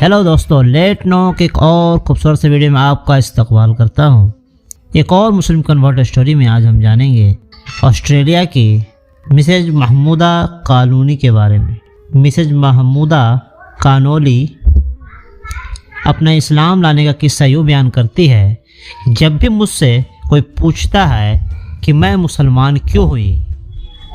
Hello दोस्तों, late no के एक और खूबसूरत से वीडियो में आपका इस्तकबाल करता हूँ। एक और मुस्लिम कन्वर्ट स्टोरी में आज हम जानेंगे ऑस्ट्रेलिया की मिसेज महमूदा कानूनी के बारे में। मिसेज महमूदा कानोली अपना इस्लाम लाने का किस्सा यूँ बयान करती है, जब भी मुझसे कोई पूछता है कि मैं मुसलमान क्यों हुई,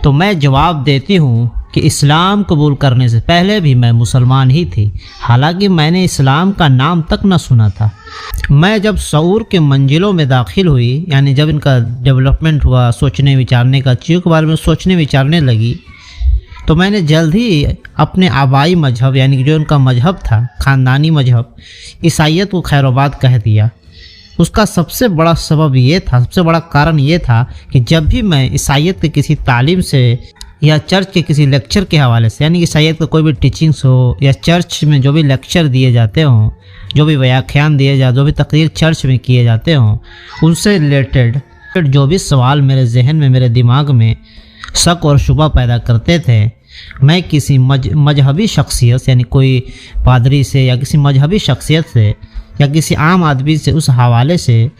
तो मैं जवाब देती हूँ कि इस्लाम कबूल करने से पहले भी मैं मुसलमान ही थी, हालांकि मैंने इस्लाम का नाम तक न सुना था। मैं जब शऊर के मंजिलों में दाखिल हुई, यानी जब इनका डेवलपमेंट हुआ, सोचने विचारने का, चीज़ों के बारे में सोचने विचारने लगी, तो मैंने जल्द ही अपने आबाई मजहब यानी कि जो उनका मजहब था, ख़ानदानी मजहब ईसाइयत को खैरोबाद कह दिया। उसका सबसे बड़ा सबब ये था, सबसे बड़ा कारण ये था कि जब भी मैं ईसाइयत के किसी तालीम से या चर्च के किसी लेक्चर के हवाले से, यानी ईसाइयत का कोई भी टीचिंग्स हो या चर्च में जो भी लेक्चर दिए जाते हों, जो भी व्याख्यान दिए जाते, जो भी तकरीर चर्च में किए जाते हों, उनसे रिलेटेड जो भी सवाल मेरे जहन में, मेरे दिमाग में शक और शुबा पैदा करते थे, मैं किसी मजहबी शख्सियत यानी कोई पादरी से या किसी मजहबी शख्सियत से या किसी आम आदमी से उस हवाले से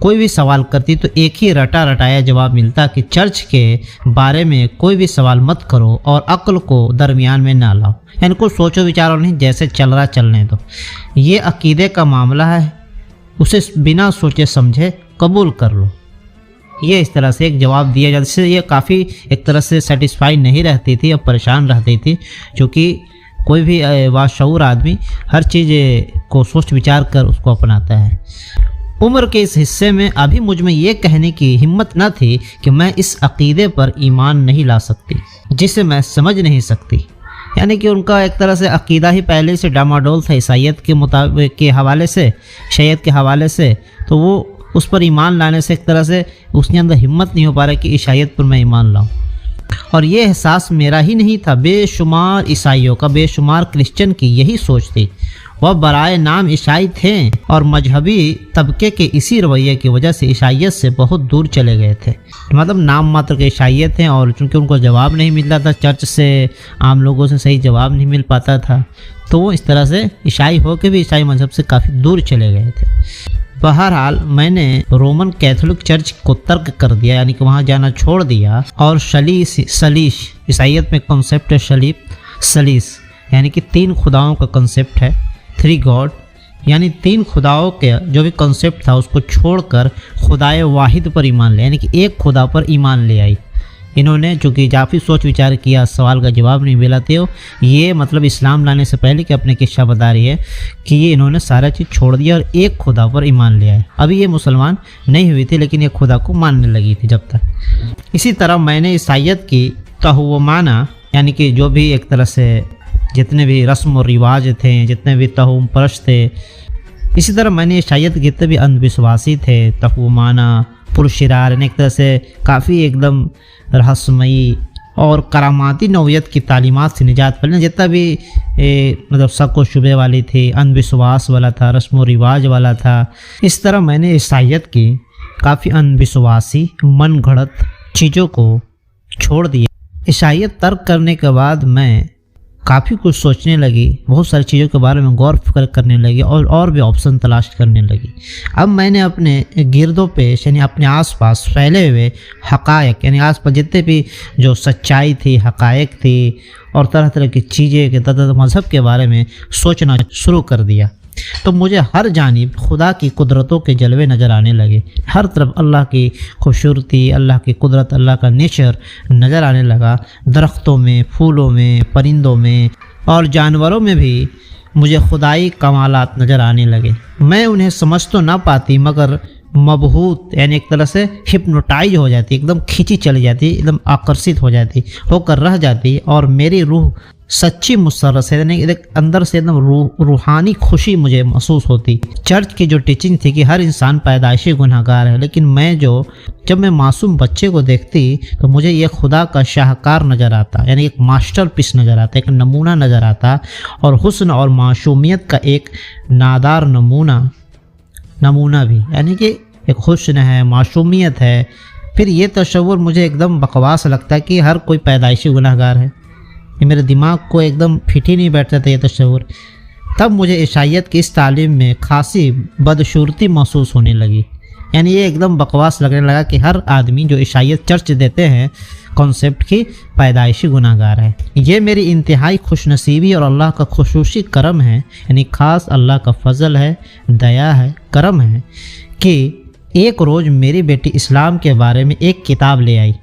कोई भी सवाल करती तो एक ही रटा रटाया जवाब मिलता कि चर्च के बारे में कोई भी सवाल मत करो और अक्ल को दरमियान में ना लाओ, यानी कुछ सोचो विचारो नहीं, जैसे चल रहा चलने दो। ये अकीदे का मामला है, उसे बिना सोचे समझे कबूल कर लो। ये इस तरह से एक जवाब दिया जाता, जिससे ये काफ़ी एक तरह से सेटिस्फाई नहीं रहती थी और परेशान रहती थी, क्योंकि कोई भी बाशऊर आदमी हर चीज़ को सोच विचार कर उसको अपनाता है। उम्र के इस हिस्से में अभी मुझ में ये कहने की हिम्मत न थी कि मैं इस अकीदे पर ईमान नहीं ला सकती जिसे मैं समझ नहीं सकती, यानी कि उनका एक तरह से अकीदा ही पहले से डामाडोल था ईसाइयत के मुताबिक के हवाले से, शैयत के हवाले से, तो वो उस पर ईमान लाने से एक तरह से उसके अंदर हिम्मत नहीं हो पा रहा कि ईसाइयत पर मैं ईमान लाऊं। और ये एहसास मेरा ही नहीं था, बेशुमार ईसाइयों का, बेशुमार क्रिश्चियन की यही सोच थी। वह बराए नाम ईसाई थे और मजहबी तबके के इसी रवैये की वजह से ईसाइयत से बहुत दूर चले गए थे। मतलब नाम मात्र के ईसाइयत हैं, और चूँकि उनको जवाब नहीं मिलता था चर्च से, आम लोगों से सही जवाब नहीं मिल पाता था, तो वो इस तरह से ईसाई होकर भी ईसाई मजहब से काफ़ी दूर चले गए थे। बहरहाल मैंने रोमन कैथोलिक चर्च को तर्क कर दिया, यानी कि वहाँ जाना छोड़ दिया, और सलीश ईसाइयत में कॉन्सेप्ट है सलीस, यानी कि 3 खुदाओं का कॉन्सेप्ट है, 3 गॉड, यानी 3 खुदाओं के जो भी कॉन्सेप्ट था उसको छोड़कर खुदाए वाहिद पर ईमान ले, यानी कि एक खुदा पर ईमान ले आई इन्होंने। चूँकि काफ़ी सोच विचार किया, सवाल का जवाब नहीं मिला, तो ये मतलब इस्लाम लाने से पहले कि अपने किस्सा बता रही है कि ये इन्होंने सारा चीज़ छोड़ दिया और एक खुदा पर ईमान ले आए। अभी ये मुसलमान नहीं हुई थी, लेकिन ये खुदा को मानने लगी थी जब तक। इसी तरह मैंने ईसाइयत की तहव्वमाना, यानी कि जो भी एक तरह से जितने भी रस्म और रिवाज थे, जितने भी तहूम परस्त थे, इसी तरह मैंने ईसाइयत के जितने भी अंधविश्वासी थे, तहव्वमाना, पुरशिरार, एक तरह से काफ़ी एकदम रहस्यमयी और करामाती नौयत की तालीमात से निजात पाने, जितना भी मतलब शक व शुबे वाली थी, अंधविश्वास वाला था, रस्म व रिवाज वाला था, इस तरह मैंने ईसाइयत की काफ़ी अंधविश्वासी मन घड़त चीज़ों को छोड़ दिया। ईसाइयत तर्क करने के बाद मैं काफ़ी कुछ सोचने लगी, बहुत सारी चीज़ों के बारे में गौर फिक्र करने लगी और भी ऑप्शन तलाश करने लगी। अब मैंने अपने गिरदो पेश यानी अपने आसपास फैले हुए हक़ायक़, यानी आसपास जितने भी जो सच्चाई थी, हक़ायक़ थी और तरह तरह की चीज़ें के मज़हब के बारे में सोचना शुरू कर दिया, तो मुझे हर जानिब खुदा की कुदरतों के जलवे नज़र आने लगे। हर तरफ अल्लाह की खूबसूरती, अल्लाह की कुदरत, अल्लाह का नेचर नज़र आने लगा। दरख्तों में, फूलों में, परिंदों में और जानवरों में भी मुझे खुदाई कमालात नज़र आने लगे। मैं उन्हें समझ तो ना पाती, मगर मबहूत यानी एक तरह से हिप्नोटाइज हो जाती, एकदम खींची चली जाती, एकदम आकर्षित हो जाती, होकर रह जाती, और मेरी रूह सच्ची मुसर्रत से, यानी अंदर से एकदम रूहानी खुशी मुझे महसूस होती। चर्च की जो टीचिंग थी कि हर इंसान पैदाइशी गुनहगार है, लेकिन जब मैं मासूम बच्चे को देखती तो मुझे ये खुदा का शाहकार नज़र आता, यानी एक मास्टर पीस नज़र आता, एक नमूना नज़र आता, और हुस्न और मासूमियत का एक नादार नमूना भी, यानी कि एक हुस्न है, मासूमियत है। फिर ये तशव्वुर मुझे एकदम बकवास लगता है कि हर कोई पैदाइशी गुनहगार है। ये मेरे दिमाग को एकदम फिट ही नहीं बैठता था ये तशव्वुर। तब मुझे ईसाइयत की इस तालीम में खासी बदशूरती महसूस होने लगी। यानी ये एकदम बकवास लगने लगा कि हर आदमी जो ईसाइयत चर्च देते हैं कॉन्सेप्ट की पैदाइशी गुनाहगार है। ये मेरी इंतहाई खुशनसीबी और अल्लाह का खुसूसी करम है, यानी ख़ास अल्लाह का फजल है, दया है, करम है कि एक रोज़ मेरी बेटी इस्लाम के बारे में एक किताब ले आई।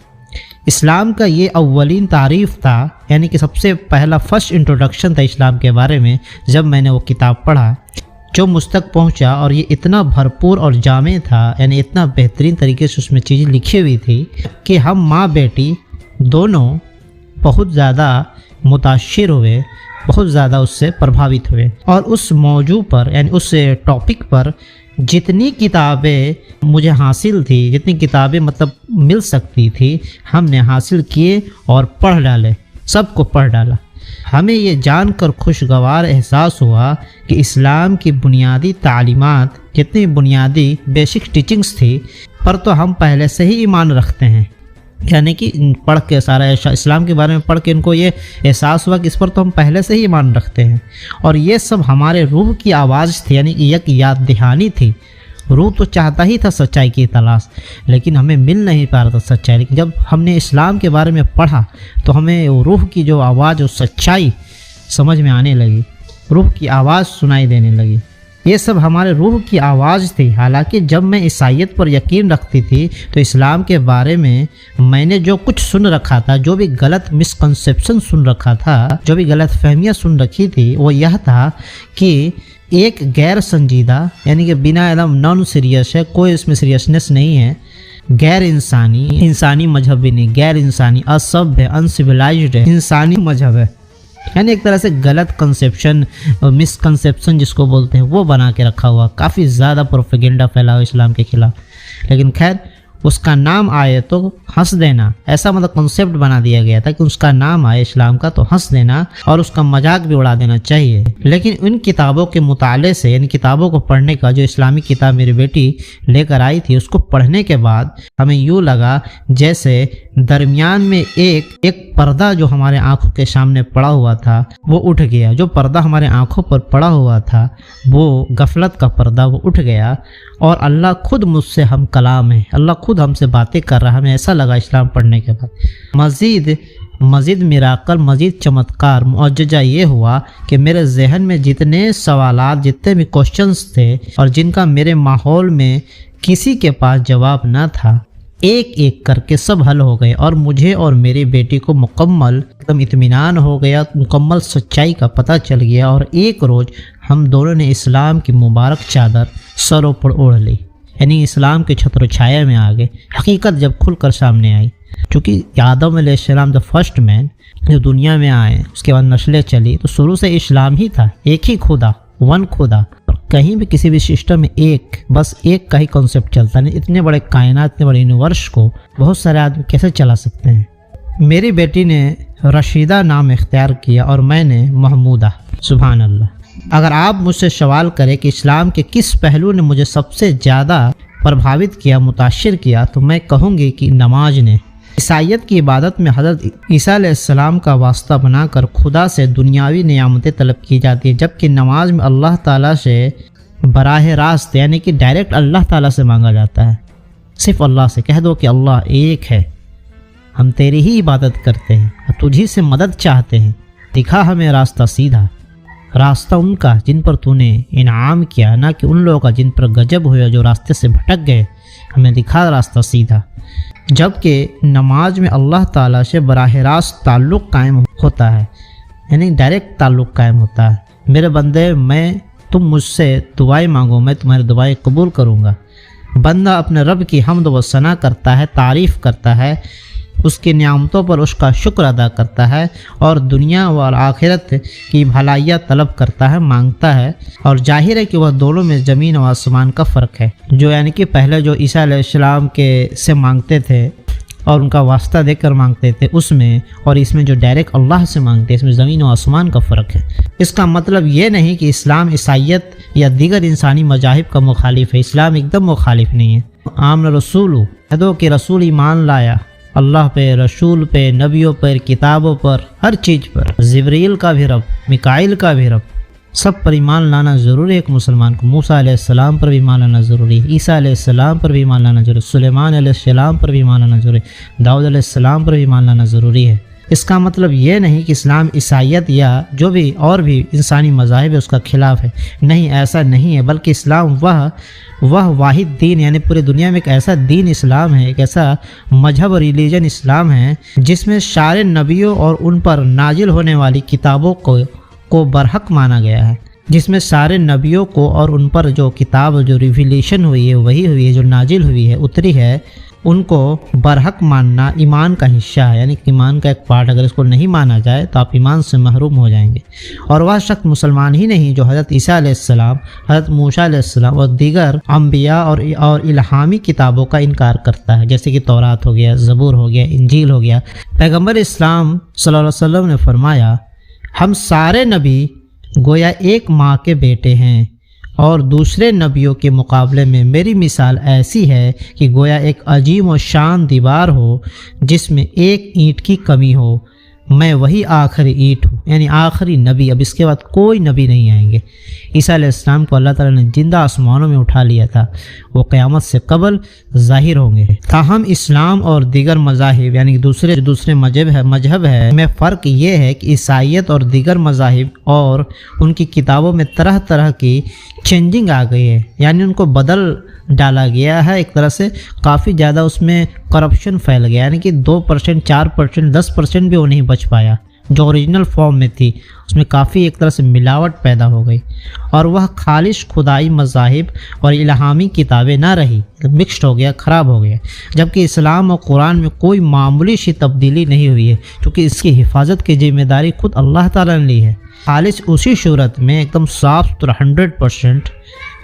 इस्लाम का ये अव्वलीन तारीफ़ था, यानी कि सबसे पहला फर्स्ट इंट्रोडक्शन था इस्लाम के बारे में। जब मैंने वो किताब पढ़ा जो मुझ तक पहुंचा, और ये इतना भरपूर और जामे था, यानी इतना बेहतरीन तरीके से उसमें चीज़ें लिखी हुई थी कि हम माँ बेटी दोनों बहुत ज़्यादा मुताशिर हुए, बहुत ज़्यादा उससे प्रभावित हुए। और उस मौजू पर, यानी उस टॉपिक पर जितनी किताबें मुझे हासिल थी, जितनी किताबें मतलब मिल सकती थी, हमने हासिल किए और पढ़ डाले, सबको पढ़ डाला। हमें ये जानकर खुशगवार एहसास हुआ कि इस्लाम की बुनियादी तालीमात, जितनी बुनियादी बेसिक टीचिंग्स थी, पर तो हम पहले से ही ईमान रखते हैं। यानी कि पढ़ के सारा इस्लाम के बारे में पढ़ के इनको ये एहसास हुआ कि इस पर तो हम पहले से ही ईमान रखते हैं। और ये सब हमारे रूह की आवाज़ थी, यानी कि एक याद दहानी थी। रूह तो चाहता ही था सच्चाई की तलाश, लेकिन हमें मिल नहीं पा रहा था सच्चाई। लेकिन जब हमने इस्लाम के बारे में पढ़ा तो हमें रूह की जो आवाज़, और सच्चाई समझ में आने लगी, रूह की आवाज़ सुनाई देने लगी। ये सब हमारे रूह की आवाज़ थी। हालांकि जब मैं ईसाइयत पर यकीन रखती थी तो इस्लाम के बारे में मैंने जो कुछ सुन रखा था, जो भी गलत मिसकंसेप्शन सुन रखा था, जो भी गलत फहमियाँ सुन रखी थी, वो यह था कि एक गैर संजीदा, यानी कि बिना एकदम नॉन सीरियस है, कोई इसमें सीरियसनेस नहीं है, गैर इंसानी, इंसानी मजहब भी नहीं, गैर इंसानी, असभ्य, अनसिविलाइज्ड है, इंसानी मजहब है। यानी एक तरह से गलत कंसेप्शन, मिसकंसेप्शन जिसको बोलते हैं, वो बना के रखा हुआ। काफ़ी ज़्यादा प्रोपेगेंडा फैला हुआ इस्लाम के खिलाफ। लेकिन खैर, उसका नाम आए तो हंस देना, ऐसा मतलब कॉन्सेप्ट बना दिया गया था कि उसका नाम आए इस्लाम का तो हंस देना और उसका मजाक भी उड़ा देना चाहिए। लेकिन उन किताबों के मुताले से, यानी किताबों को पढ़ने का, जो इस्लामी किताब मेरी बेटी लेकर आई थी, उसको पढ़ने के बाद हमें यूँ लगा जैसे दरमियान में एक पर्दा जो हमारे आंखों के सामने पड़ा हुआ था वो उठ गया। जो पर्दा हमारे आंखों पर पड़ा हुआ था वो गफलत का पर्दा, वो उठ गया और अल्लाह खुद मुझसे हम कलाम है, अल्लाह खुद हमसे बातें कर रहा है। हमें ऐसा लगा इस्लाम पढ़ने के बाद। मज़ीद मिराकल, मज़ीद चमत्कार, मुअज्जज़ा ये हुआ कि मेरे जहन में जितने सवालात, जितने भी क्वेश्चंस थे और जिनका मेरे माहौल में किसी के पास जवाब ना था, एक एक करके सब हल हो गए और मुझे और मेरी बेटी को मुकम्मल एकदम इत्मीनान हो गया, मुकम्मल सच्चाई का पता चल गया। और एक रोज़ हम दोनों ने इस्लाम की मुबारक चादर सरों पर ओढ़ ली, यानी इस्लाम के छत्र छाया में आ गए। हकीकत जब खुलकर सामने आई, चूँकि आदम अलैहिस्सलाम द फर्स्ट मैन जो दुनिया में आए, उसके बाद नस्लें चली, तो शुरू से इस्लाम ही था, एक ही खुदा, वन खुदा। कहीं भी किसी भी सिस्टम में बस एक का ही कॉन्सेप्ट चलता नहीं। इतने बड़े कायनात, इतने बड़े यूनिवर्स को बहुत सारे आदमी कैसे चला सकते हैं। मेरी बेटी ने रशीदा नाम इख्तियार किया और मैंने महमूदा। सुभान अल्लाह। अगर आप मुझसे सवाल करें कि इस्लाम के किस पहलू ने मुझे सबसे ज़्यादा प्रभावित किया, मुताशिर किया, तो मैं कहूँगी कि नमाज ने। ईसाइयत की इबादत में हज़रत ईसा अलैहिस्सलाम का वास्ता बनाकर खुदा से दुनियावी नियामतें तलब की जाती है, जबकि नमाज में अल्लाह ताला से बराह रास्त, यानी कि डायरेक्ट अल्लाह ताला से मांगा जाता है। सिर्फ अल्लाह से कह दो कि अल्लाह एक है, हम तेरी ही इबादत करते हैं और तुझी से मदद चाहते हैं, दिखा हमें रास्ता सीधा। रास्ता उनका जिन पर तूने इनाम किया, ना कि उन लोगों का जिन पर गजब हुआ, जो रास्ते से भटक गए। हमें दिखा रास्ता सीधा। जबकि नमाज में अल्लाह ताला से बराह रास्त ताल्लुक़ कायम होता है, यानी डायरेक्ट ताल्लुक़ कायम होता है। मेरे बंदे, तुम मुझसे दुआएं मांगो, मैं तुम्हारी दुआएं कबूल करूँगा। बंदा अपने रब की हम्द व सना करता है, तारीफ़ करता है, उसकी नियामतों पर उसका शुक्र अदा करता है और दुनिया व आखिरत की भलाइयाँ तलब करता है, मांगता है। और जाहिर है कि वह दोनों में ज़मीन व आसमान का फ़र्क है। जो यानी कि पहले जो ईसा अलैहिस्सलाम के से मांगते थे और उनका वास्ता देकर मांगते थे, उसमें और इसमें जो डायरेक्ट अल्लाह से मांगते हैं, इसमें ज़मीन व आसमान का फ़र्क है। इसका मतलब ये नहीं कि इस्लाम ईसाइयत या दीगर इंसानी मजाहिब का मुखालिफ है। इस्लाम एकदम मुखालिफ नहीं है। आमन रसूल, कह दो कि रसूल ईमान लाया अल्लाह पे, रसूल पे, नबियों पर, किताबों पर, हर चीज़ पर। जिब्रील का भी रब, मिकाइल का भी रब, سب پر ایمان لانا ضروری ہے ایک مسلمان کو۔ موسیٰ علیہ السلام پر بھی ایمان لانا ضروری ہے، عیسیٰ علیہ السلام پر بھی ایمان لانا ضروری ہے، سلیمان علیہ السلام پر بھی ایمان لانا ضروری ہے، داؤد علیہ السلام پر بھی ایمان لانا ضروری ہے۔ اس کا مطلب یہ نہیں کہ اسلام عیسائیت یا جو بھی اور بھی انسانی مذاہب ہے اس کا خلاف ہے، نہیں، ایسا نہیں ہے، بلکہ اسلام وہ واحد دین، یعنی پوری دنیا میں ایک ایسا دین اسلام ہے، ایک ایسا مذہب اور ریلیجن اسلام ہے جس میں سارے نبیوں اور ان پر نازل ہونے والی کتابوں کو برحق مانا گیا ہے، جس میں سارے نبیوں کو اور ان پر جو کتاب جو ریویلیشن ہوئی ہے، وہی ہوئی ہے، جو نازل ہوئی ہے، اتری ہے، ان کو برحق ماننا ایمان کا حصہ ہے، یعنی ایمان کا ایک پارٹ۔ اگر اس کو نہیں مانا جائے تو آپ ایمان سے محروم ہو جائیں گے۔ اور وہ شخص مسلمان ہی نہیں جو حضرت عیسیٰ علیہ السلام، حضرت موسیٰ علیہ السلام اور دیگر انبیاء اور الہامی کتابوں کا انکار کرتا ہے، جیسے کہ تورات ہو گیا، زبور ہو گیا، انجیل ہو گیا۔ پیغمبر اسلام صلی اللہ علیہ وسلم نے فرمایا، ہم سارے نبی گویا ایک ماں کے بیٹے ہیں، اور دوسرے نبیوں کے مقابلے میں میری مثال ایسی ہے کہ گویا ایک عظیم و شان دیوار ہو جس میں ایک اینٹ کی کمی ہو، میں وہی آخری اینٹ ہوں، یعنی آخری نبی، اب اس کے بعد کوئی نبی نہیں آئیں گے۔ عیسیٰ علیہ السلام کو اللہ تعالیٰ نے زندہ آسمانوں میں اٹھا لیا تھا، وہ قیامت سے قبل ظاہر ہوں گے۔ تاہم اسلام اور دیگر مذاہب، یعنی دوسرے مذہب ہے میں فرق یہ ہے کہ عیسائیت اور دیگر مذاہب اور ان کی کتابوں میں طرح طرح کی چینجنگ آ گئی ہے، یعنی ان کو بدل ڈالا گیا ہے، ایک طرح سے کافی زیادہ اس میں کرپشن پھیل گیا، یعنی کہ 2%، 4%، 10% بھی وہ نہیں بچ پایا جو اوریجنل فارم میں تھی، اس میں کافی ایک طرح سے ملاوٹ پیدا ہو گئی، اور وہ خالص خدائی مذاہب اور الہامی کتابیں نہ رہی، مکسڈ ہو گیا، خراب ہو گیا۔ جبکہ اسلام اور قرآن میں کوئی معمولی سی تبدیلی نہیں ہوئی ہے، کیونکہ اس کی حفاظت کی ذمہ داری خود اللہ تعالیٰ نے لی ہے۔ خالص اسی صورت میں ایک دم صاف ستھرا 100%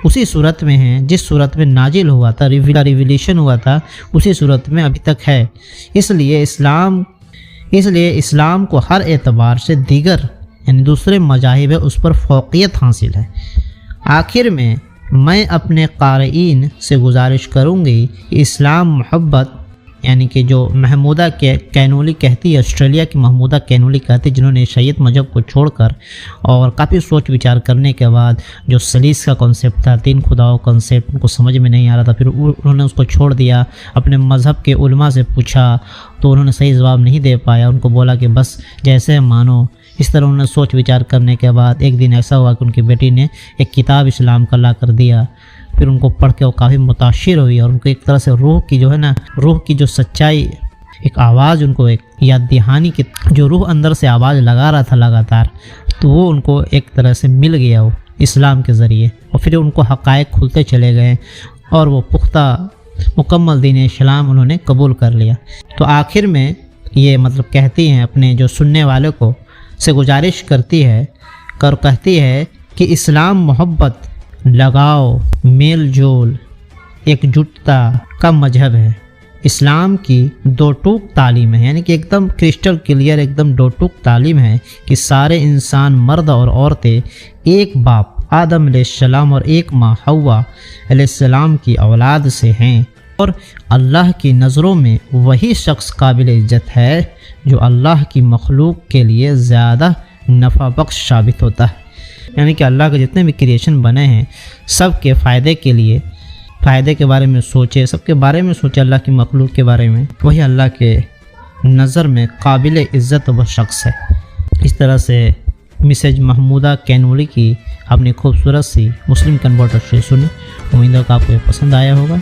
اسی صورت میں ہے جس صورت میں نازل ہوا تھا، ریویلیشن ہوا تھا، اسی صورت میں ابھی تک ہے۔ اس لیے اسلام کو ہر اعتبار سے دیگر یعنی دوسرے مذاہب ہے اس پر فوقیت حاصل ہے۔ آخر میں اپنے قارئین سے گزارش کروں گی کہ اسلام محبت، یعنی کہ جو محمودہ کینولی کہتی ہے، آسٹریلیا کی محمودہ کینولی کہتی ہے، جنہوں نے عیسائیت مذہب کو چھوڑ کر اور کافی سوچ وچار کرنے کے بعد جو سلیس کا کنسیپٹ تھا، 3 خداؤں کنسیپٹ، ان کو سمجھ میں نہیں آ رہا تھا، پھر انہوں نے اس کو چھوڑ دیا، اپنے مذہب کے علماء سے پوچھا تو انہوں نے صحیح جواب نہیں دے پایا، ان کو بولا کہ بس جیسے مانو۔ اس طرح انہوں نے سوچ وچار کرنے کے بعد ایک دن ایسا ہوا کہ ان کی بیٹی نے ایک کتاب اسلام کا لا کر دیا، پھر ان کو پڑھ کے وہ کافی متاثر ہوئی، اور ان کو ایک طرح سے روح کی جو سچائی، ایک آواز ان کو ایک یاد دہانی کی جو روح اندر سے آواز لگا رہا تھا لگاتار، تو وہ ان کو ایک طرح سے مل گیا وہ اسلام کے ذریعے، اور پھر ان کو حقائق کھلتے چلے گئے اور وہ پختہ مکمل دین اسلام انہوں نے قبول کر لیا۔ تو آخر میں یہ مطلب کہتی ہیں اپنے جو سننے والے کو سے گزارش کرتی ہے کہتی ہے کہ اسلام محبت، لگاؤ، میل جول، ایکجٹتا کا مذہب ہے۔ اسلام کی 2 ٹوک تعلیم ہے، یعنی کہ ایک دم کرسٹل کلیئر، ایک دم 2 ٹوک تعلیم ہے کہ سارے انسان مرد اور عورتیں ایک باپ آدم علیہ السلام اور ایک ماں حوا علیہ السلام کی اولاد سے ہیں، اور اللہ کی نظروں میں وہی شخص قابل عزت ہے جو اللہ کی مخلوق کے لیے زیادہ نفع بخش ثابت ہوتا ہے۔ یعنی کہ اللہ کے جتنے بھی کریشن بنے ہیں سب کے فائدے کے بارے میں سوچے، سب کے بارے میں سوچے، اللہ کی مخلوق کے بارے میں، وہی اللہ کے نظر میں قابل عزت وہ شخص ہے۔ اس طرح سے مسز محمودہ کینولی کی اپنی خوبصورت سی مسلم کنورٹر سے سنی، امید ہے کہ آپ کو یہ پسند آیا ہوگا۔